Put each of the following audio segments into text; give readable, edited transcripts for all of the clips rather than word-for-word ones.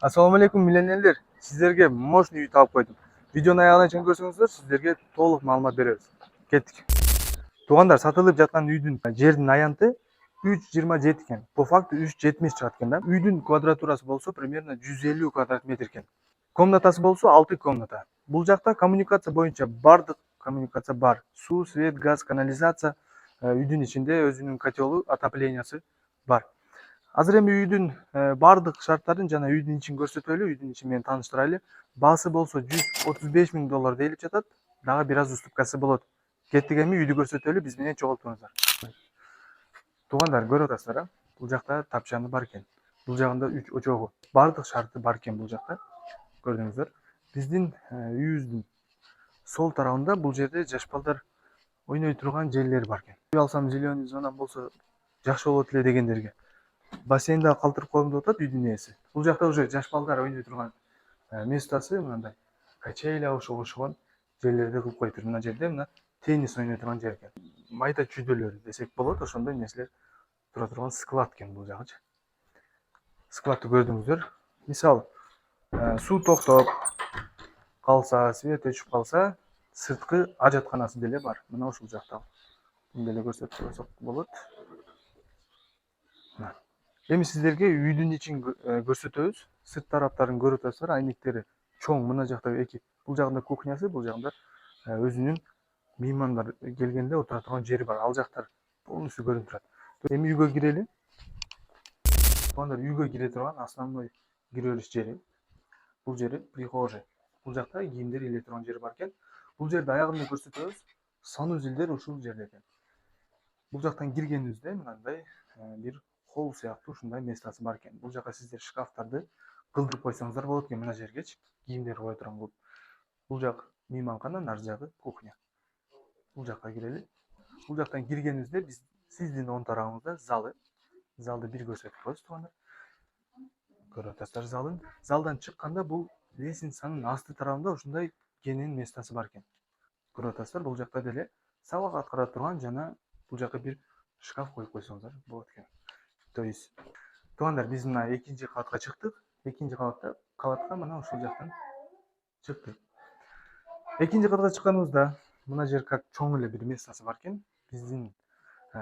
Assalomu alaykum millionerlar. Sizlarga mощный uy topib qo'ydim. Videoni oxirigacha chun ko'rsangizlar, sizlarga to'liq ma'lumot beramiz. Ketdik. Tug'anlar sotilib жатқан үйдің жердің аянты 3,27 ekan. По факту 3,70 chiqadi ekanda. Uyдің kvadraturasi bo'lsa примерно 150 kvadrat metr ekan. Komnatasi bo'lsa 6 komnata. Bu жақта kommunikatsiya bo'yicha bardық kommunikatsiya бар. Suv, свет, gaz, kanalizatsiya, үйдің içinde өзінің котелы, отоплениясы бар. Азыр эми үйдүн бардык шарттарын жана үйдүн ичин көрсөтөлү, үйдүн ичин менен тааныштырайлы. Баасы болсо $135.000 делип жатат. Дагы бир аз уступкасы болот. Кеттик эми үйдү көрсөтөлү, биз менен чогултуңуздар. Туугандар, көрүп атасыздар, бул жакта тапчаны бар экен. Бул жагында 3 очогу. Бардык шарты бар экен бул жакта. Көрдүңүздөр. Биздин үйүбүздүн сол тарабында бул жерде жаш балдар ойной турган жерлер бар экен. Үй алсам зеленый зона болсо жакшы болот эле дегендерге. Бассейнда калтырып коем деп атат үйдүн ээси. Бул жакта уже жаш балдар ойной турган местасы, мындай качеля окшогон жерлерди кылып коюптур. Мына жерде мына теннис ойной турган жер экен. Майда чүйдөлөр десек болот, ошондой нерселер тура турган склад экен бул жагычы. Складты көрдүңүздөр. Мисалы, суу токтоп калса, свет өчүп калса, сырткы ажатканасы деле бар. Мына ушул жакта. Муну деле көрсөтүп койсок болот. Эми сиздерге үйдүн ичин көрсөтөбүз. Сырт тараптарын көрүп атасыздар, айнектери чоң. Мына жакта эки. Бул жагында кухнясы, бул жагында өзүнүн меймандар келгенде отура турган жери бар. Ал жактар полностью көрүнүп турат. Эми үйгө кирели. Туугандар, үйгө кире турган основной кире бериш жери. Бул жери прихожий. Бул жакта кийимдер иле турган жери бар экен. Бул жерде аягында көрсөтөбүз. Санузелдер ушул жерде экен. Бул жактан киргенибизде мындай бир холл сыяктуу ушундай местасы бар экен. Бул жака сиздер шкафтарды кылдырып койсоңуздар болот экен. Мына жергечи кийимдер кое турган кылып. Бул жак мейманкана, нар жагы кухня. Бул жакка кирели. Бул жактан киргенибизде биз сиздин оң тарабыңызда залы. Залды бир көрсөтүп коебуз туугандар. Көрүп атасыздар залын. Залдан чыкканда бул лестницанын асты тарабында ушундай кенен местасы бар экен. Көрүп атасыздар, бул жакта деле сабак аткара турган жана бул жака бир шкаф коюп койсоңуздар болот экен. То есть, туугандар, биз мына экинчи кабатка чыктык. Экинчи кабатка мына ушул жактан чыктык. Экинчи кабатка чыкканыбызда мына жер как чоң эле бир местасы бар экен. Биздин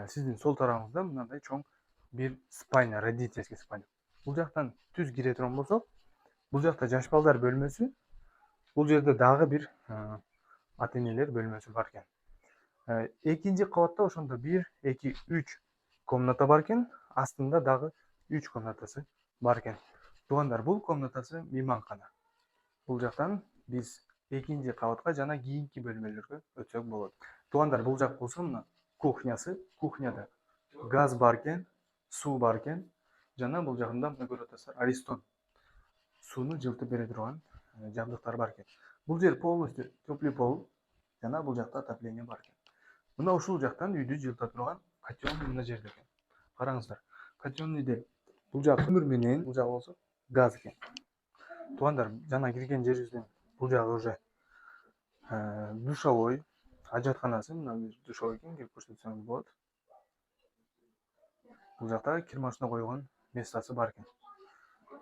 сиздин сол тарабыңызда мындай чоң бир спальня, родительский спальня. Бул жактан түз кире турган болсок, бул жакта жаш балдар бөлмөсү, бул жерде дагы бир ата энелер бөлмөсү бар экен. Экинчи кабатта ошондо 1, 2, 3 комната бар экен. Астында дагы 3 комнатасы бар экен. Туугандар, бул комнатасы мейманкана. Бул жактан биз экинчи кабатка жана кийинки бөлмөлөргө өтсөк болот. Туугандар, бул жак болсо мына кухнясы. Кухняда газ бар экен, суу бар экен. Жана бул жагында мына көрүп атасыздар, Аристон сууну жылтып бере турган жабдыктар бар экен. Бул жер полностью теплый пол жана бул жакта отопление бар экен. Мына ушул жактан үйдү жылыта турган котелный мына жерде экен. Караңыздар, котельныйде бул жак көмүр менен, бул жак болсо газ экен. Туугандар, жана кирген жерибизден бул жагы уже душовой, ажатканасы, мына душовой экен, кирип көрсөтсөңүз болот. Бул жакта кир машина койгон местасы бар экен.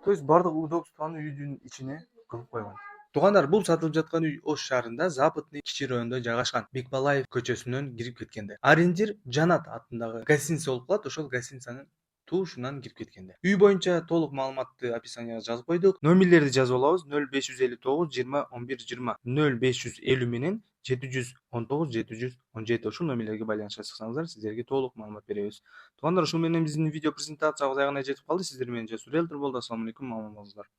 То есть бардык удобствону үйдүн ичине кылып койгон. Туугандар, бул сатылып жаткан үй Ош шаарында Западный кичи районунда жайгашкан. Бекбалаев көчөсүнөн кирип кеткенде. Ориентир Жанат атындагы гостиница болуп калат. Ошол гостиницанын туушунан кирип кеткенде. Үй боюнча толук маалыматты описанияга жазып койдук. Номерлерди жазып алабыз. 0559 20 11 20 0550 менен 719 717 ушул номерлерге байланышка чыксаңыздар, сиздерге толук маалымат беребиз. Туугандар, ушул менен биздин видео презентациябыз аягына жетип калды. Сиздер менен Жасур Риэлтор болду. Ассаламу алейкум, аман болуңуздар.